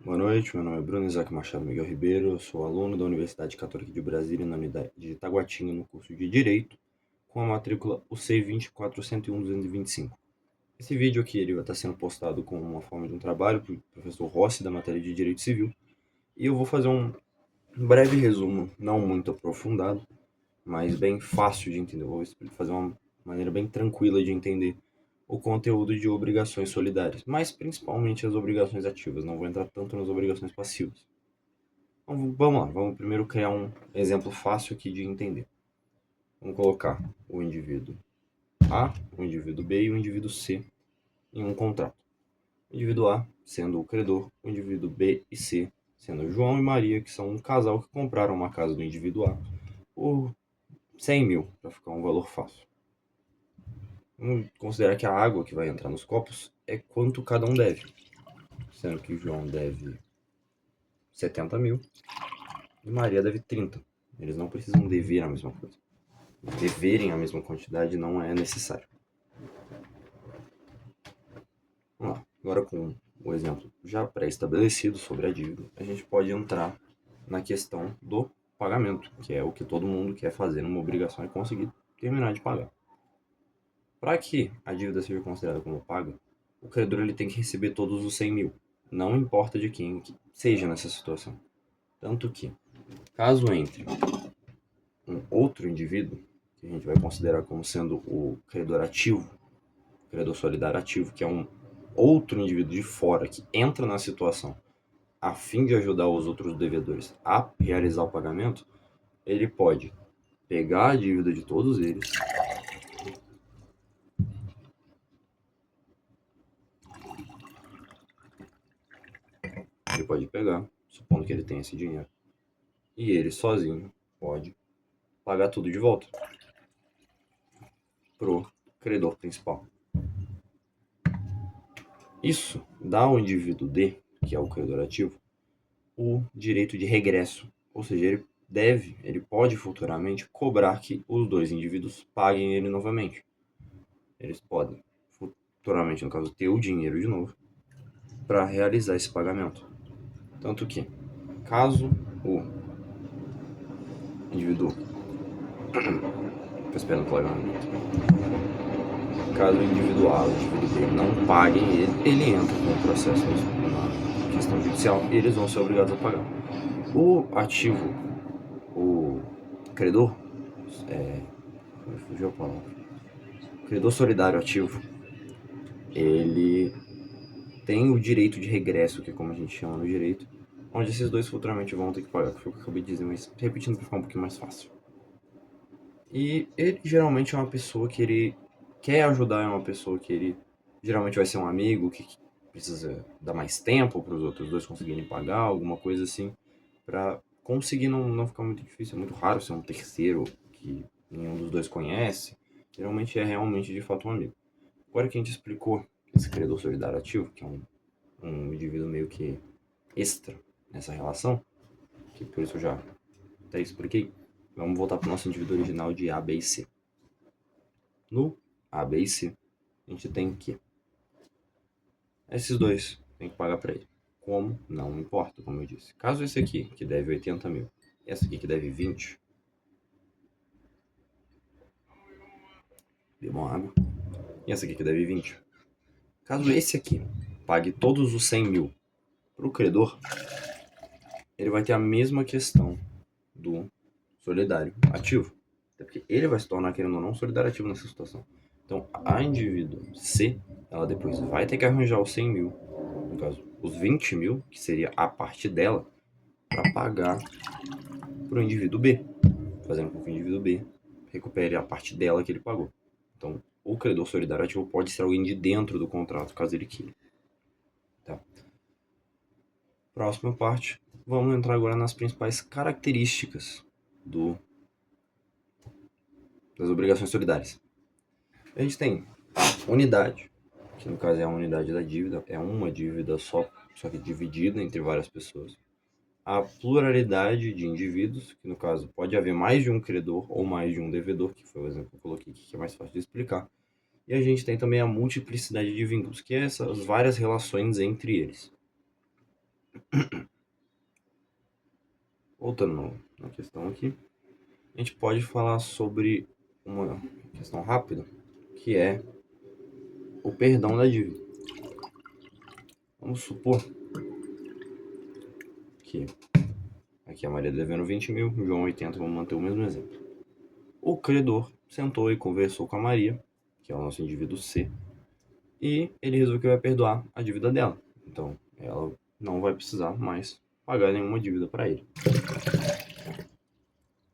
Boa noite, meu nome é Bruno Isaac Machado Miguel Ribeiro, eu sou aluno da Universidade Católica de Brasília, na unidade de Taguatinga, no curso de Direito, com a matrícula UC2411225. Esse vídeo aqui ele vai estar sendo postado com uma forma de um trabalho para o professor Rossi, da matéria de Direito Civil, e eu vou fazer um breve resumo, não muito aprofundado, mas bem fácil de entender. Eu vou fazer uma maneira bem tranquila de entender o conteúdo de obrigações solidárias, mas principalmente as obrigações ativas, não vou entrar tanto nas obrigações passivas. Então, vamos lá, vamos primeiro criar um exemplo fácil aqui de entender. Vamos colocar o indivíduo A, o indivíduo B e o indivíduo C em um contrato. O indivíduo A sendo o credor, o indivíduo B e C sendo João e Maria, que são um casal que compraram uma casa do indivíduo A por 100 mil, para ficar um valor fácil. Vamos considerar que a água que vai entrar nos copos é quanto cada um deve, sendo que João deve 70 mil e Maria deve 30. Eles não precisam dever a mesma coisa. Deverem a mesma quantidade não é necessário. Vamos lá. Agora, com o exemplo já pré-estabelecido sobre a dívida, a gente pode entrar na questão do pagamento, que é o que todo mundo quer fazer numa obrigação e conseguir terminar de pagar. Para que a dívida seja considerada como paga, o credor ele tem que receber todos os 100 mil, não importa de quem seja nessa situação. Tanto que, caso entre um outro indivíduo, que a gente vai considerar como sendo o credor ativo, o credor solidário ativo, que é um outro indivíduo de fora que entra na situação a fim de ajudar os outros devedores a realizar o pagamento, ele pode pegar a dívida de todos eles, ele pode pegar, supondo que ele tenha esse dinheiro, e ele sozinho pode pagar tudo de volta pro credor principal. Isso dá ao indivíduo D, que é o credor ativo, o direito de regresso, ou seja, ele pode futuramente cobrar que os dois indivíduos paguem ele novamente. Eles podem futuramente, no caso, ter o dinheiro de novo para realizar esse pagamento. Tanto que, caso o indivíduo tô esperando o colega caso o indivíduo A, o indivíduo B não paguem ele entra com o processo na questão judicial e eles vão ser obrigados a pagar. O ativo, o credor, fugiu a palavra, o credor solidário ativo, ele tem o direito de regresso, que é como a gente chama no direito, onde esses dois futuramente vão ter que pagar, que foi o que eu acabei de dizer, mas repetindo para ficar um pouquinho mais fácil. E ele geralmente é uma pessoa que ele quer ajudar, é uma pessoa que ele geralmente vai ser um amigo que precisa dar mais tempo para os outros dois conseguirem pagar, alguma coisa assim, para conseguir não ficar muito difícil. É muito raro ser um terceiro que nenhum dos dois conhece. Geralmente é realmente de fato um amigo. Agora que a gente explicou esse credor solidário ativo, que é um indivíduo meio que extra nessa relação, que por isso eu já até expliquei, vamos voltar para o nosso indivíduo original de A, B e C. No A, B e C, a gente tem que esses dois tem que pagar para ele. Como? Não importa, como eu disse. Caso esse aqui, que deve 80 mil, essa aqui que deve 20, bebam água, e essa aqui que deve 20. Caso esse aqui pague todos os 100 mil para o credor, ele vai ter a mesma questão do solidário ativo. Até porque ele vai se tornar, querendo ou não, solidário ativo nessa situação. Então, a indivíduo C, ela depois vai ter que arranjar os 100 mil, no caso, os 20 mil, que seria a parte dela, para pagar para o indivíduo B, fazendo com que o indivíduo B recupere a parte dela que ele pagou. Então, o credor solidário ativo pode ser alguém de dentro do contrato, caso ele queira. Tá. Próxima parte, vamos entrar agora nas principais características das obrigações solidárias. A gente tem a unidade, que no caso é a unidade da dívida, é uma dívida só que dividida entre várias pessoas. A pluralidade de indivíduos, que no caso pode haver mais de um credor ou mais de um devedor, que foi o exemplo que eu coloquei aqui, que é mais fácil de explicar. E a gente tem também a multiplicidade de vínculos, que é essas várias relações entre eles. Voltando na questão aqui, a gente pode falar sobre uma questão rápida, que é o perdão da dívida. Vamos supor que aqui a Maria devendo 20 mil, o João 80, vamos manter o mesmo exemplo. O credor sentou e conversou com a Maria, que é o nosso indivíduo C, e ele resolveu que vai perdoar a dívida dela. Então, ela não vai precisar mais pagar nenhuma dívida para ele.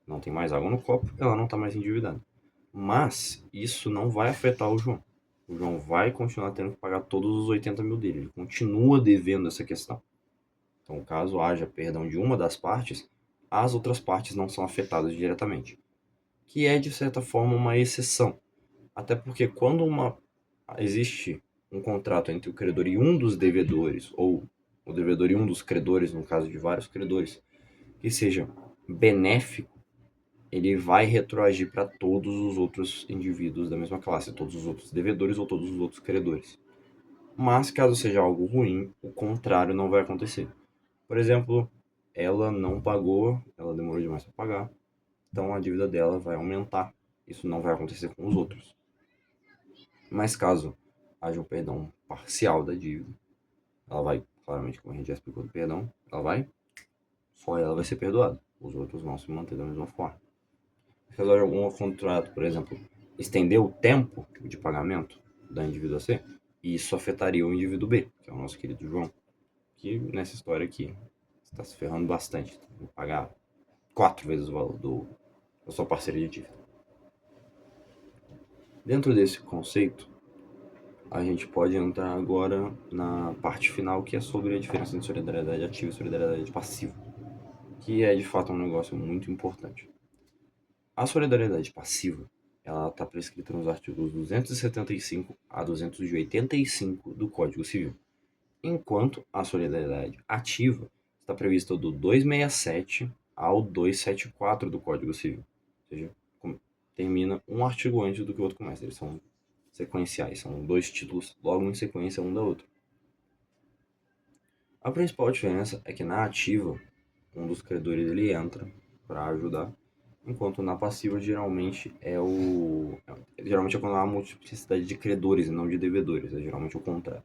Não tem mais água no copo, ela não está mais endividada. Mas isso não vai afetar o João. O João vai continuar tendo que pagar todos os 80 mil dele. Ele continua devendo essa questão. Então, caso haja perdão de uma das partes, as outras partes não são afetadas diretamente. Que é, de certa forma, uma exceção. Até porque quando existe um contrato entre o credor e um dos devedores, ou o devedor e um dos credores, no caso de vários credores, que seja benéfico, ele vai retroagir para todos os outros indivíduos da mesma classe, todos os outros devedores ou todos os outros credores. Mas caso seja algo ruim, o contrário não vai acontecer. Por exemplo, ela não pagou, ela demorou demais para pagar, então a dívida dela vai aumentar. Isso não vai acontecer com os outros. Mas caso haja um perdão parcial da dívida, ela vai, claramente, como a gente já explicou do perdão, só ela vai ser perdoada. Os outros vão se manter da mesma forma. Caso haja algum contrato, por exemplo, estender o tempo de pagamento da indivídua C, isso afetaria o indivíduo B, que é o nosso querido João, que nessa história aqui está se ferrando bastante. Tem que pagar 4 vezes o valor da sua parceira de dívida. Dentro desse conceito, a gente pode entrar agora na parte final, que é sobre a diferença entre solidariedade ativa e solidariedade passiva, que é de fato um negócio muito importante. A solidariedade passiva, ela está prescrita nos artigos 275 a 285 do Código Civil, enquanto a solidariedade ativa está prevista do 267 ao 274 do Código Civil, ou seja, termina um artigo antes do que o outro começa. Eles são sequenciais, são dois títulos logo em sequência um da outra. A principal diferença é que na ativa, um dos credores ele entra para ajudar, enquanto na passiva geralmente é quando há multiplicidade de credores e não de devedores, é geralmente o contrário.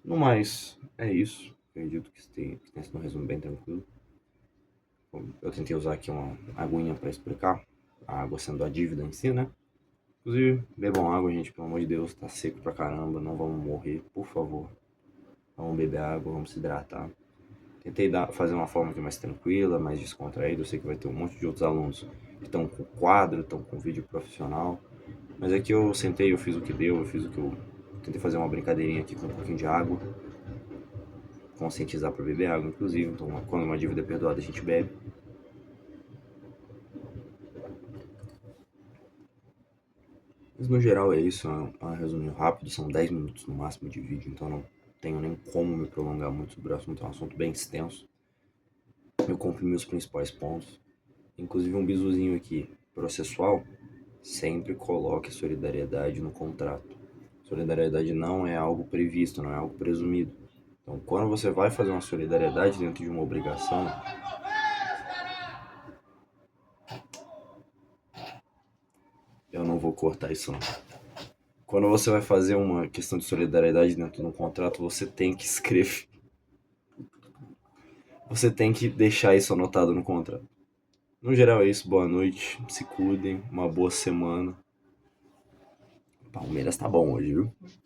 No mais, é isso. Acredito que tenha sido um resumo bem tranquilo. Eu tentei usar aqui uma aguinha para explicar, a água sendo a dívida em si, né? Inclusive, bebam água, gente, pelo amor de Deus, tá seco pra caramba, não vamos morrer, por favor. Vamos beber água, vamos se hidratar. Tentei fazer uma forma aqui mais tranquila, mais descontraída. Eu sei que vai ter um monte de outros alunos que estão com quadro, estão com vídeo profissional. Mas aqui eu sentei, eu fiz o que deu, eu fiz o que eu... Tentei fazer uma brincadeirinha aqui com um pouquinho de água. Conscientizar para beber água, inclusive. Então, quando uma dívida é perdoada, a gente bebe. Mas no geral é isso, é um resumo rápido, são 10 minutos no máximo de vídeo, então não tenho nem como me prolongar muito sobre o assunto, é um assunto bem extenso. Eu comprimi os principais pontos, inclusive um bisuzinho aqui processual, sempre coloque solidariedade no contrato. Solidariedade não é algo previsto, não é algo presumido. Então, quando você vai fazer uma solidariedade dentro de uma obrigação, eu não vou cortar isso não. Quando você vai fazer uma questão de solidariedade dentro de um contrato, você tem que escrever. Você tem que deixar isso anotado no contrato. No geral é isso, boa noite, se cuidem, uma boa semana. Palmeiras tá bom hoje, viu?